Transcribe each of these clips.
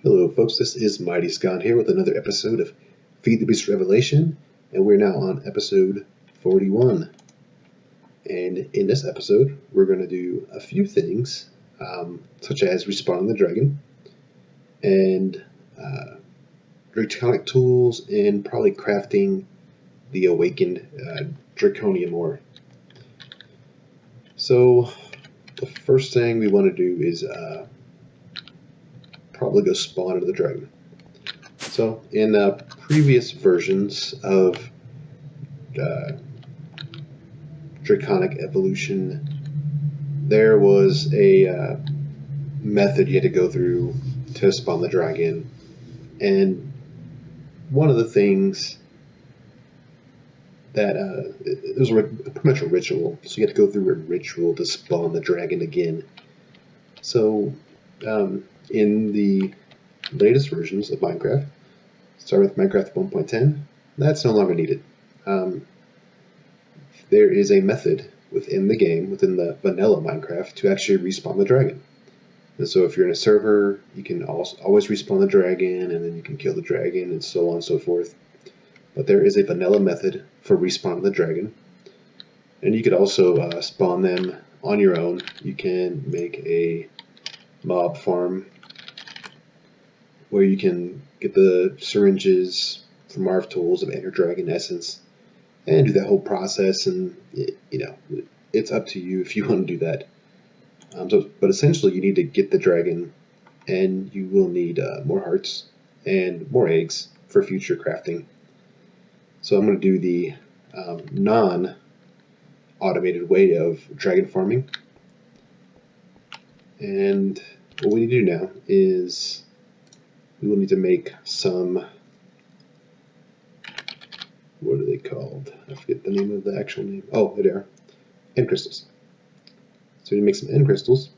Hello folks, this is Mighty Scott here with another episode of Feed the Beast Revelation, and we're now on episode 41. And in this episode, we're going to do a few things, such as respawning the dragon, and Draconic Tools, and probably crafting the awakened Draconian ore. So, the first thing we want to do is probably go spawn into the dragon. So in previous versions of Draconic Evolution, there was a method you had to go through to spawn the dragon, and one of the things that it was pretty much a ritual, so you had to go through a ritual to spawn the dragon again. So in the latest versions of Minecraft, starting with Minecraft 1.10, that's no longer needed. There is a method within the game, within the vanilla Minecraft, to actually respawn the dragon. And so if you're in a server, you can always respawn the dragon, and then you can kill the dragon, and so on and so forth. But there is a vanilla method for respawning the dragon. And you could also spawn them on your own. You can make a mob farm where you can get the syringes from Marv Tools of Ender Dragon Essence and do that whole process, and it's up to you if you want to do that. But essentially you need to get the dragon, and you will need more hearts and more eggs for future crafting. So I'm going to do the non-automated way of dragon farming. And what we need to do now is we will need to make some, what are they called? I forget the name of the actual name. Oh, there they are. End crystals. So we make some end crystals.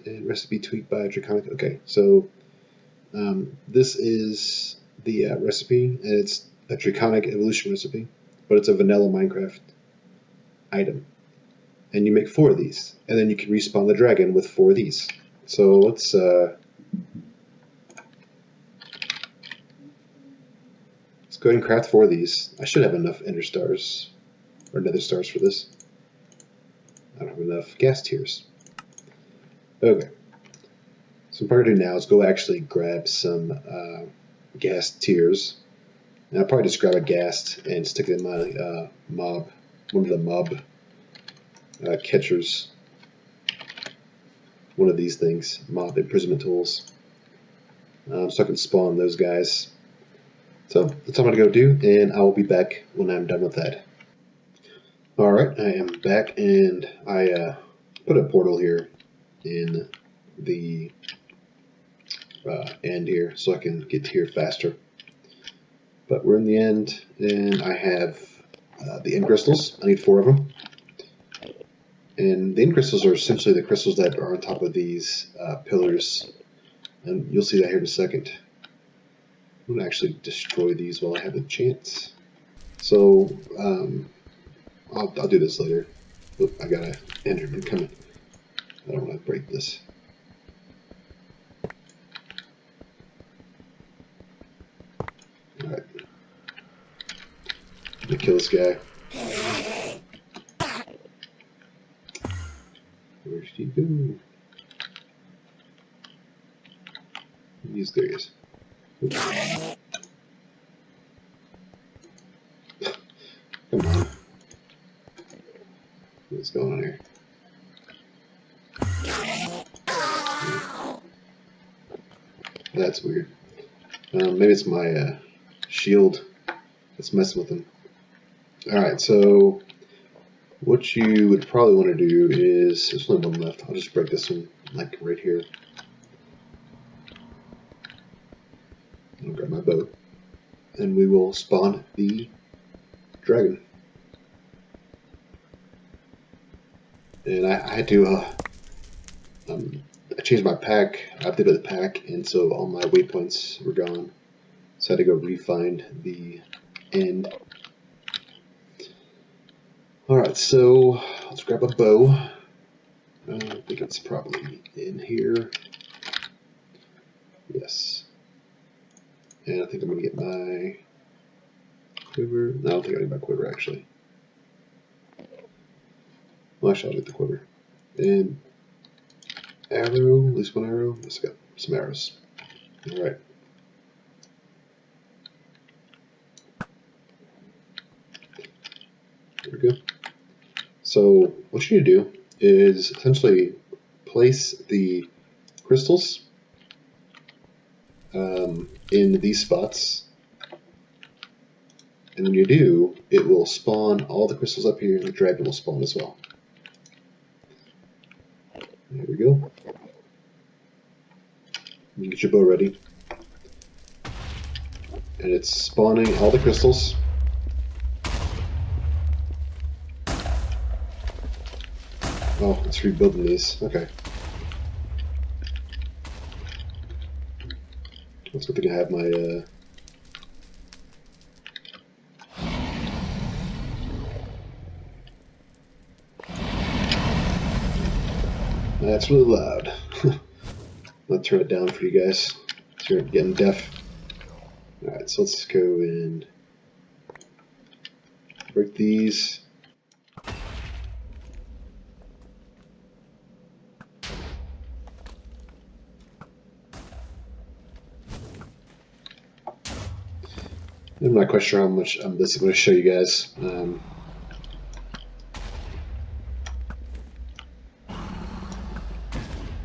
And recipe tweaked by Draconic. Okay, so this is the recipe, and it's a Draconic Evolution recipe, but it's a vanilla Minecraft item. And you make 4 of these, and then you can respawn the dragon with 4 of these. So let's go ahead and craft 4 of these. I should have enough ender stars or nether stars for this. I don't have enough gas tiers. Okay. So what I'm going to do now is go actually grab some gas tiers. And I'll probably just grab a ghast and stick it in my one of the mob catchers. One of these things, mob imprisonment tools. So I can spawn those guys. So that's all I'm going to go do, and I will be back when I'm done with that. Alright, I am back, and I put a portal here in the end here so I can get here faster. But we're in the end, and I have the end crystals. I need 4 of them. And the end crystals are essentially the crystals that are on top of these pillars, and you'll see that here in a second. I'm going to actually destroy these while I have the chance. So I'll do this later. Look, I got an enderman coming. I don't want to break this. Alright. I'm going to kill this guy. Where'd he go? There he is. Come on. What's going on here? That's weird. Maybe it's my shield that's messing with him. Alright, so what you would probably want to do is, there's only one left. I'll just break this one, like right here. I'll grab my bow, and we will spawn the dragon. And I had to, I changed my pack, I updated the pack, and so all my waypoints were gone. So I had to go re-find the end. Alright, so let's grab a bow. I think it's probably in here. Yes. And I think I'm going to get my quiver. No, I don't think I need my quiver, actually. Well, actually, I'll get the quiver. And arrow, at least one arrow. Let's go. Some arrows. Alright. There we go. So what you need to do is essentially place the crystals in these spots, and when you do, it will spawn all the crystals up here, and the dragon will spawn as well. There we go. You get your bow ready, and it's spawning all the crystals. Oh, it's rebuilding these. Okay. That's good thing I have my that's really loud. I'll turn it down for you guys. So you're getting deaf. Alright, so let's go and break these. I'm not quite sure how much this is going to show you guys.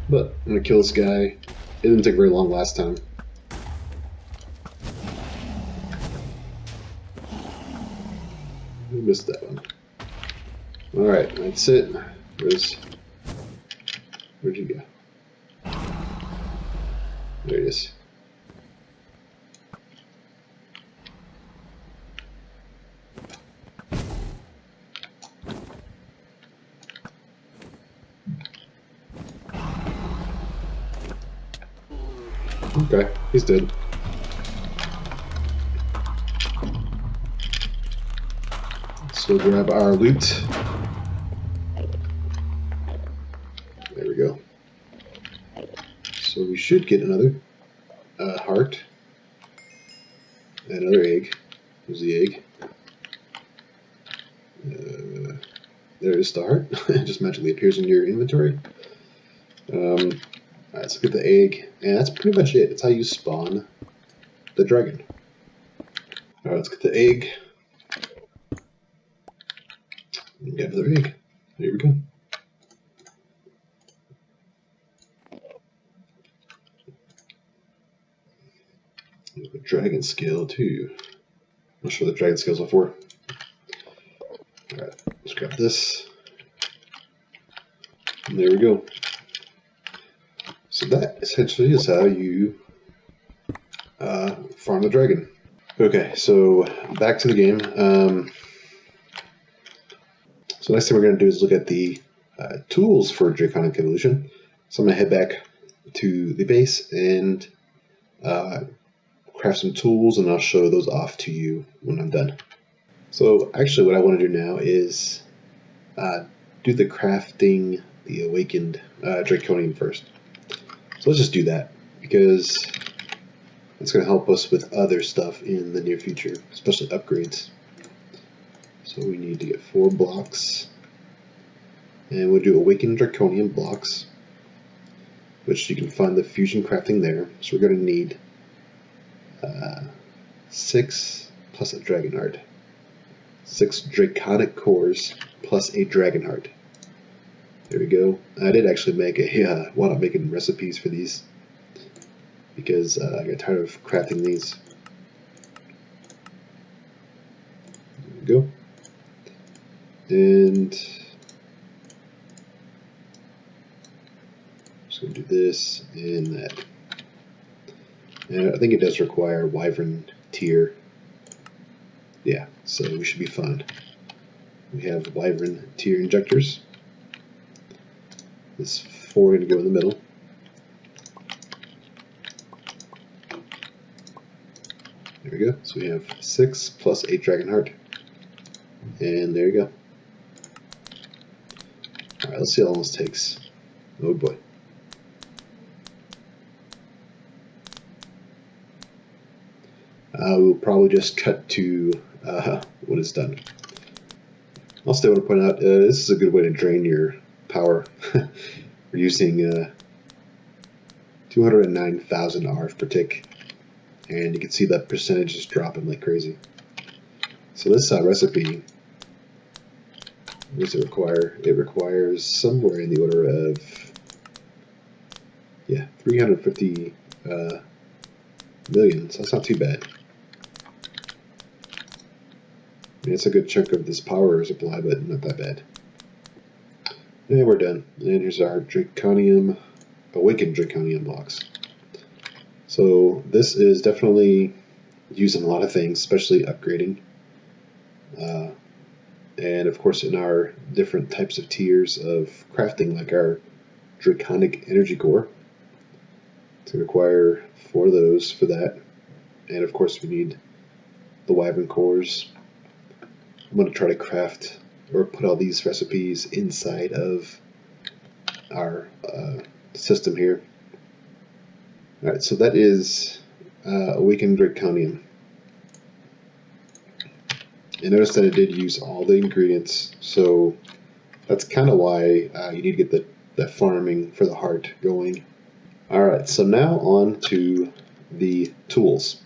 But I'm going to kill this guy. It didn't take very long last time. I missed that one. Alright, that's it. Where'd you go? There it is. Okay, he's dead. So grab our loot. There we go. So we should get another heart. And another egg. There's the egg. There is the heart. It just magically appears in your inventory. Alright, let's get the egg. And that's pretty much it. That's how you spawn the dragon. Alright, let's get the egg. And get another egg. There we go. A dragon scale too. I'm not sure what the dragon scales are for. Alright, let's grab this. And there we go. So that essentially is how you farm the dragon. Okay, so back to the game. So next thing we're going to do is look at the tools for Draconic Evolution. So I'm going to head back to the base and craft some tools, and I'll show those off to you when I'm done. So actually what I want to do now is do the crafting the awakened Draconian first. So let's just do that, because it's going to help us with other stuff in the near future, especially upgrades. So we need to get 4 blocks, and we'll do awakened Draconian blocks, which you can find the fusion crafting there. So we're going to need 6 plus a dragon heart, 6 draconic cores plus a dragon heart. There we go. I did actually make a while I'm making recipes for these, because I got tired of crafting these. There we go. And just going to do this and that. And I think it does require wyvern tier. Yeah, so we should be fine. We have wyvern tier injectors. This 4 going to go in the middle. There we go. So we have 6 plus 8 dragon heart. And there you go. Alright, let's see how long this takes. Oh boy. we'll probably just cut to when it's done. Also, I want to point out this is a good way to drain your power. We're using 209,000 RF per tick, and you can see that percentage is dropping like crazy. So this recipe, what does it require? It requires somewhere in the order of 350 million, so that's not too bad. I mean, it's a good chunk of this power supply, but not that bad. And we're done. And here's our Draconian, awakened Draconian blocks. So this is definitely used in a lot of things, especially upgrading. And of course in our different types of tiers of crafting, like our Draconic energy core. To require 4 of those for that. And of course we need the wyvern cores. I'm going to try to craft or put all these recipes inside of our system here. Alright, so that is awakened Draconian. And notice that it did use all the ingredients, so that's kind of why you need to get the farming for the heart going. Alright, so now on to the tools.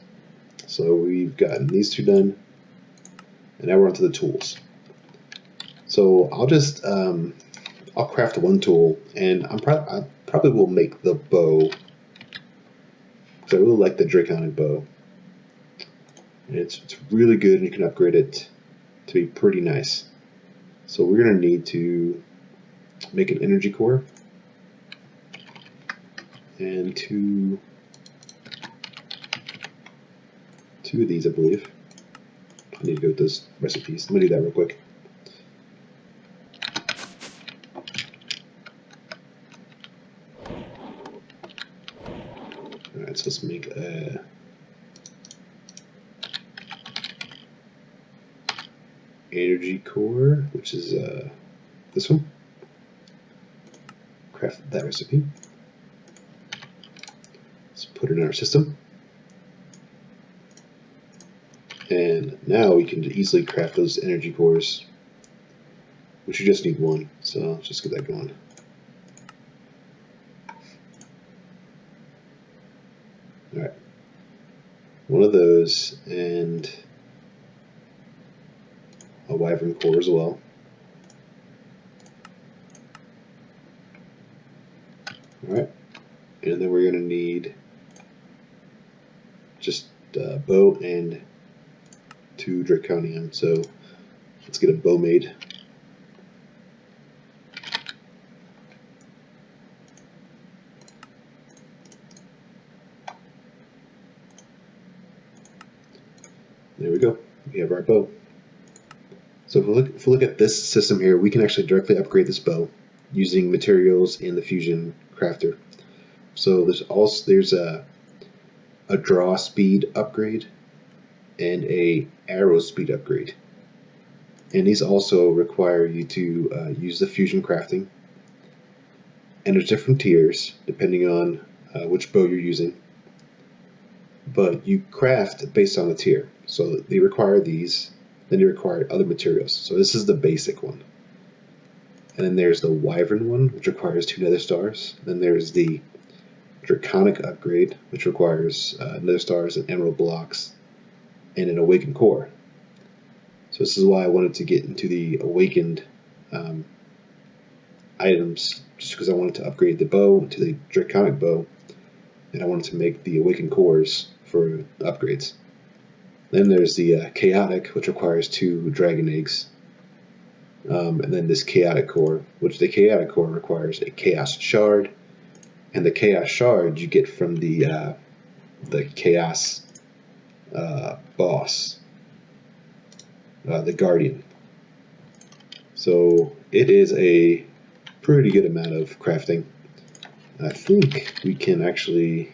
So we've gotten these 2 done, and now we're on to the tools. So I'll just I'll craft 1 tool, and I probably will make the bow, because I really like the Draconic bow. And it's really good, and you can upgrade it to be pretty nice. So we're going to need to make an energy core and two of these, I believe. I need to go with those recipes. Let me do that real quick. Alright, so let's make a energy core, which is this one. Craft that recipe. Let's put it in our system. And now we can easily craft those energy cores, which you just need 1. So let's just get that going. Alright. 1 of those and a wyvern core as well. Alright. And then we're going to need just bow and 2 Draconian. So let's get a bow made. There we go. We have our bow. So if we look at this system here, we can actually directly upgrade this bow using materials in the fusion crafter. So there's a draw speed upgrade and a arrow speed upgrade, and these also require you to use the fusion crafting, and there's different tiers depending on which bow you're using, but you craft based on the tier. So they require these, then you require other materials. So this is the basic one, and then there's the wyvern one, which requires 2 nether stars. Then there's the Draconic upgrade, which requires nether stars and emerald blocks and an awakened core. So this is why I wanted to get into the awakened items, just because I wanted to upgrade the bow to the Draconic bow, and I wanted to make the awakened cores for upgrades. Then there's the chaotic, which requires 2 dragon eggs, and then this chaotic core, which the chaotic core requires a chaos shard, and the chaos shard you get from the chaos boss, the guardian. So it is a pretty good amount of crafting. I think we can actually.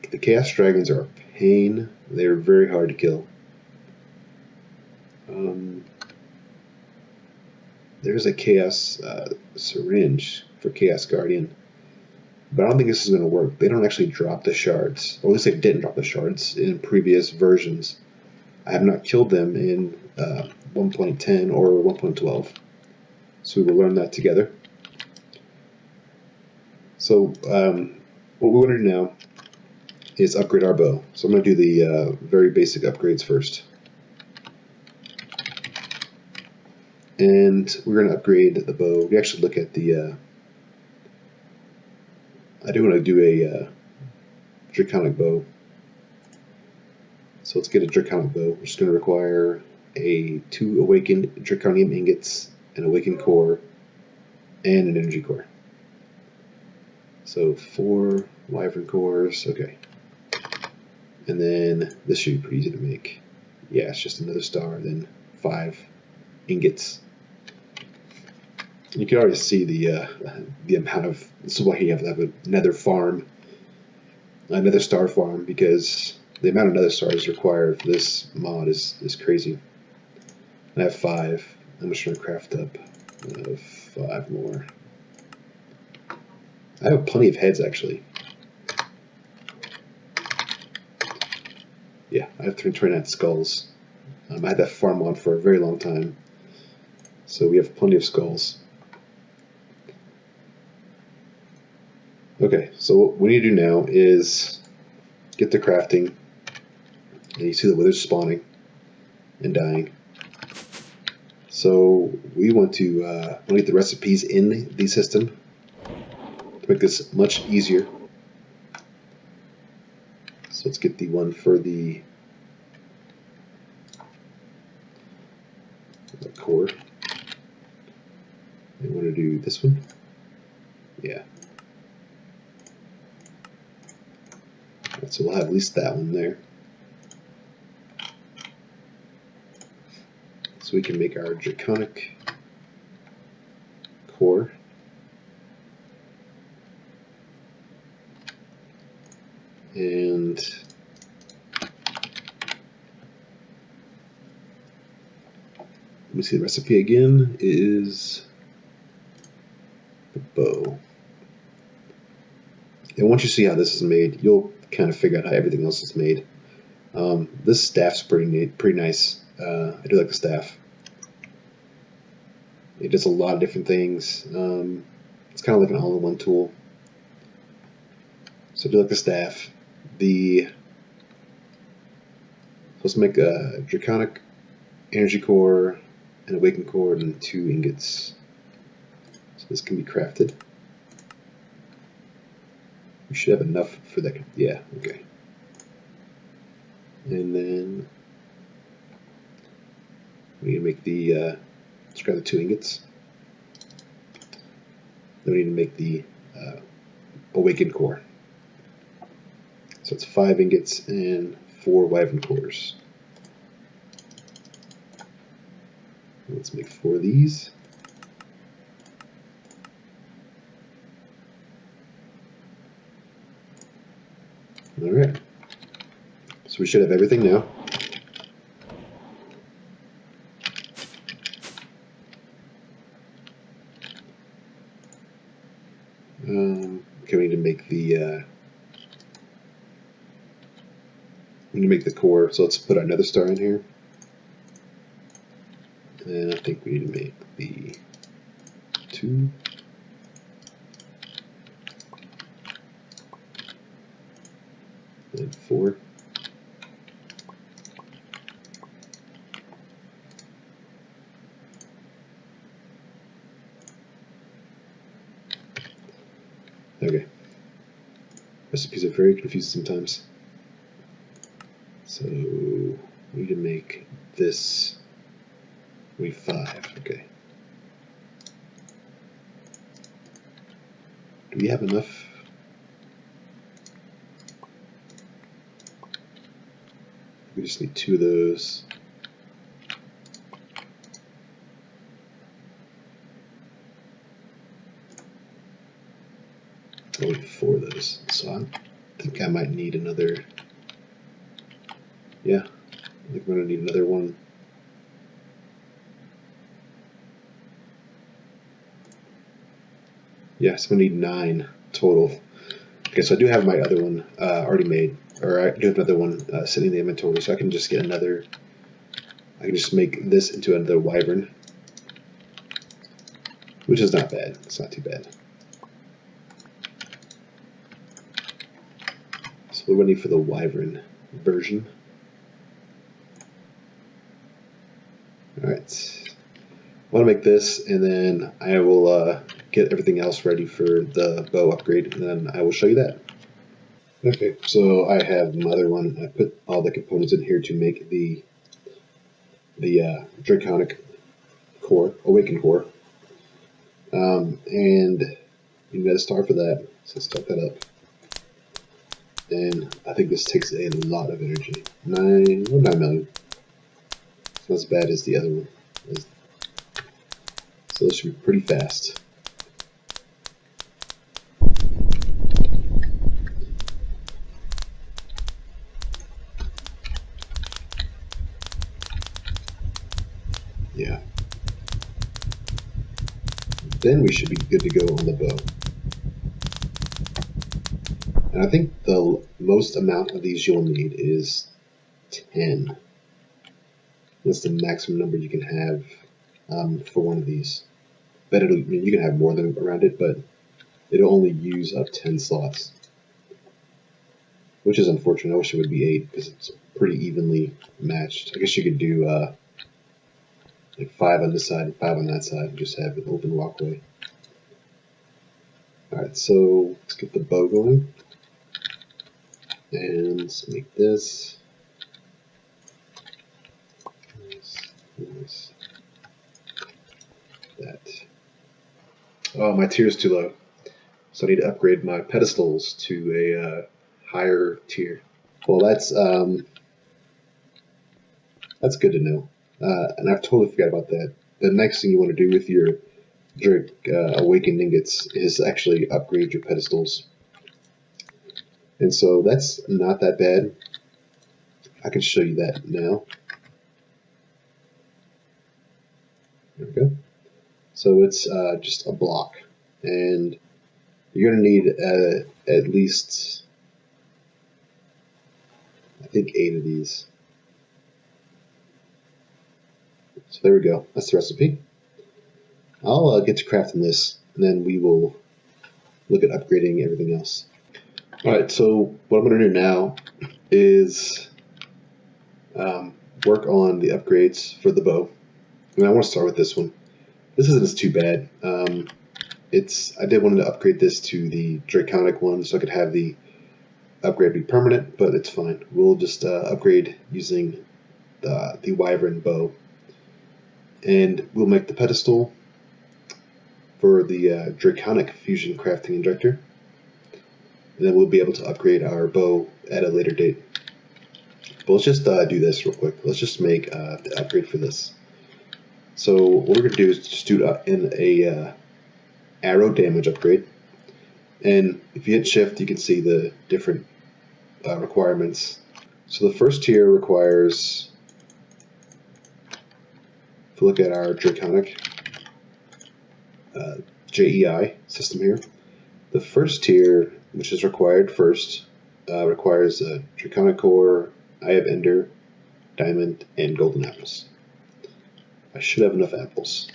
The chaos dragons are a pain. They're very hard to kill. There's a chaos syringe for chaos guardian, But I don't think this is going to work. They don't actually drop the shards, or at least they didn't drop the shards in previous versions. I have not killed them in 1.10 or 1.12. So we will learn that together. So what we want to do now is upgrade our bow. So I'm going to do the very basic upgrades first. And we're going to upgrade the bow. We actually look at the I do want to do a Draconic bow. So let's get a Draconic bow. We're just going to require 2 awakened Draconian ingots, an awakened core, and an energy core. So 4 wyvern cores, okay. And then this should be pretty easy to make. Yeah, it's just another star, then 5 ingots. You can already see the amount of, this is why you have to have a nether farm, another star farm, because the amount of nether stars required for this mod is crazy. I have 5. I'm just going to craft up 5 more. I have plenty of heads actually. Yeah, I have 329 skulls. I had that farm on for a very long time, so we have plenty of skulls. Okay, so what we need to do now is get the crafting, and you see the withers spawning and dying. So we want to get the recipes in the system to make this much easier. So let's get the one for the core. We want to do this one. Yeah. So we'll have at least that one there. So we can make our Draconic core. And let me see, the recipe again is the bow. And once you see how this is made, you'll kind of figure out how everything else is made. This staff's pretty nice. I do like the staff. It does a lot of different things. It's kind of like an all-in-one tool. So I do like the staff. Let's make a Draconic energy core, an awakened core, and 2 ingots. So this can be crafted. We should have enough for that. Yeah, okay. And then we need to make the let's grab the 2 ingots. Then we need to make the awakened core. So it's 5 ingots and 4 wyvern cores. Let's make 4 of these. Alright. So we should have everything now. Okay, we need to make the core, so let's put another star in here. And I think we need to make the 2. And 4. Okay. Recipes are very confusing sometimes. So we need to make this. We need 5. Okay. Do we have enough? We just need 2 of those. I need 4 of those. So I think I might need another. Yeah, I think we're going to need another one. Yeah, so we need 9 total. Okay, so I do have my other one already made, or I do have another one sitting in the inventory, so I can just get another. I can just make this into another wyvern, which is not bad. It's not too bad. So we're ready for the wyvern version. Alright, I want to make this, and then I will get everything else ready for the bow upgrade, and then I will show you that. Okay, so I have my other one. I put all the components in here to make the Draconic core, Awakened core. And you got a star for that, so start that up. And I think this takes a lot of energy. 9 million. It's not as bad as the other one. So this should be pretty fast. Yeah. Then we should be good to go on the bow. And I think the most amount of these you'll need is 10. That's the maximum number you can have for one of these. But you can have more than around it, but it'll only use up 10 slots. Which is unfortunate. I wish it would be 8 because it's pretty evenly matched. I guess you could do like 5 on this side and 5 on that side and just have an open walkway. Alright, so let's get the bow going. And let's make this. Nice. That. Oh, my tier is too low. So I need to upgrade my pedestals to a higher tier. Well, that's good to know. And I've totally forgot about that. The next thing you want to do with your Awakened ingots is actually upgrade your pedestals. And so that's not that bad. I can show you that now. There we go. So it's just a block, and you're going to need at least, I think, 8 of these. So there we go. That's the recipe. I'll get to crafting this, and then we will look at upgrading everything else. Alright, so what I'm going to do now is work on the upgrades for the bow. And I want to start with this one. This isn't too bad. I did want to upgrade this to the Draconic one so I could have the upgrade be permanent, but it's fine. We'll just upgrade using the wyvern bow. And we'll make the pedestal for the Draconic fusion crafting injector. And then we'll be able to upgrade our bow at a later date. But let's just do this real quick. Let's just make the upgrade for this. So what we're going to do is just do in a arrow damage upgrade. And if you hit shift, you can see the different requirements. So the first tier requires, if you look at our Draconic JEI system here, the first tier, which is required first, requires a Draconic core, Eye of Ender, Diamond, and Golden apples. I should have enough apples.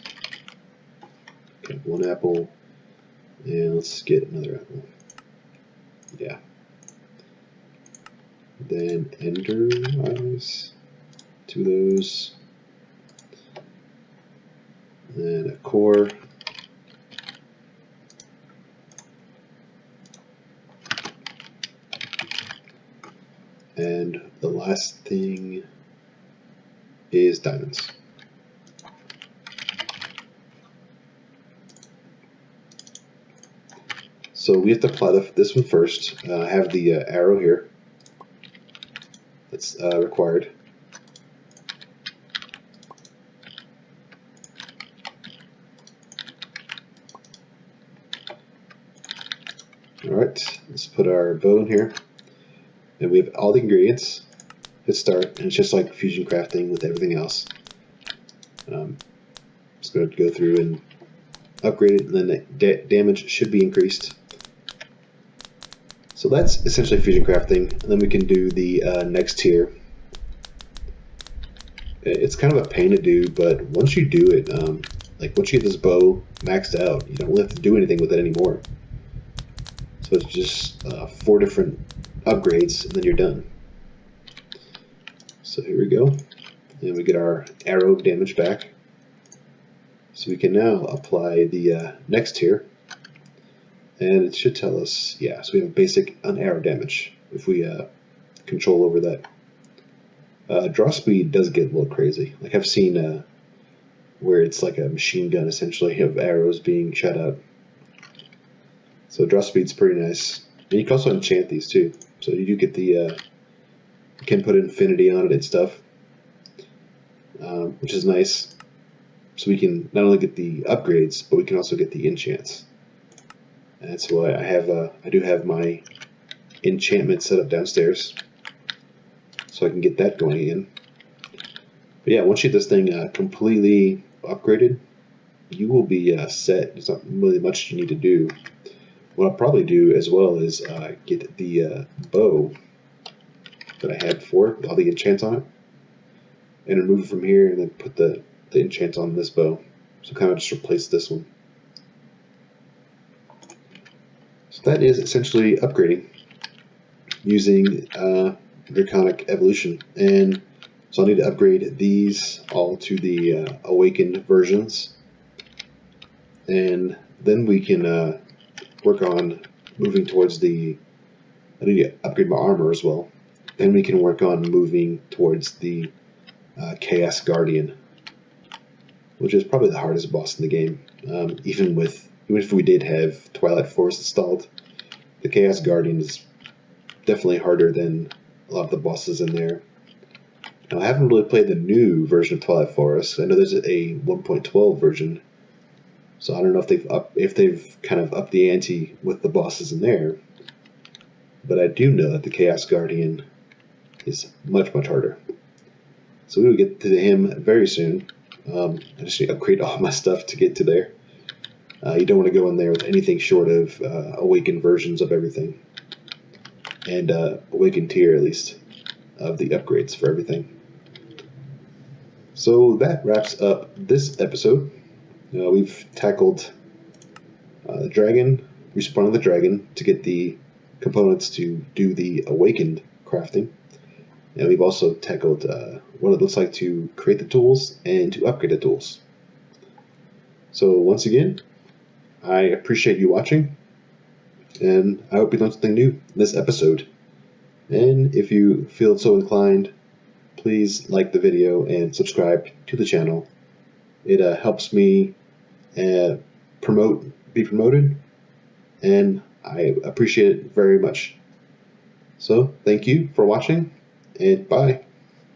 Okay, 1 apple, and let's get another apple. Yeah. Then Ender Eyes, 2 of those. And a core. And the last thing is diamonds. So we have to apply this one first. I have the arrow here. That's required. Alright, let's put our bow in here. And we have all the ingredients. Hit start, and it's just like fusion crafting with everything else. Just going to go through and upgrade it, and then the damage should be increased. So that's essentially fusion crafting, and then we can do the next tier. It's kind of a pain to do, but once you do it, like once you get this bow maxed out, you don't really have to do anything with it anymore. So it's just 4 different upgrades, and then you're done. So here we go, and we get our arrow damage back. So we can now apply the next tier, and it should tell us, yeah, so we have basic arrow damage if we control over that. Draw speed does get a little crazy. Like I've seen where it's like a machine gun essentially of arrows being shot out. So draw speed's pretty nice. And you can also enchant these too. So you do get the, you can put infinity on it and stuff, which is nice. So we can not only get the upgrades, but we can also get the enchants. And that's why I do have my enchantment set up downstairs, so I can get that going in. But yeah, once you get this thing completely upgraded, you will be set. There's not really much you need to do. What I'll probably do as well is get the bow that I had before with all the enchants on it, and remove it from here, and then put the enchants on this bow. So kind of just replace this one. So that is essentially upgrading using Draconic evolution. And so I'll need to upgrade these all to the awakened versions, and then we can work on moving towards I need to upgrade my armor as well. Then we can work on moving towards the Chaos Guardian, which is probably the hardest boss in the game. Even if we did have Twilight Forest installed, the Chaos Guardian is definitely harder than a lot of the bosses in there. Now, I haven't really played the new version of Twilight Forest. I know there's a 1.12 version, so I don't know if they've kind of upped the ante with the bosses in there. But I do know that the Chaos Guardian is much, much harder. So we will get to him very soon. I just need to upgrade all my stuff to get to there. You don't want to go in there with anything short of awakened versions of everything, and awakened tier at least of the upgrades for everything. So that wraps up this episode. We've tackled the dragon, respawning the dragon to get the components to do the awakened crafting, and we've also tackled what it looks like to create the tools and to upgrade the tools. So once again, I appreciate you watching, and I hope you learned something new in this episode. And if you feel so inclined, please like the video and subscribe to the channel. It helps me be promoted, and I appreciate it very much. So thank you for watching, and bye.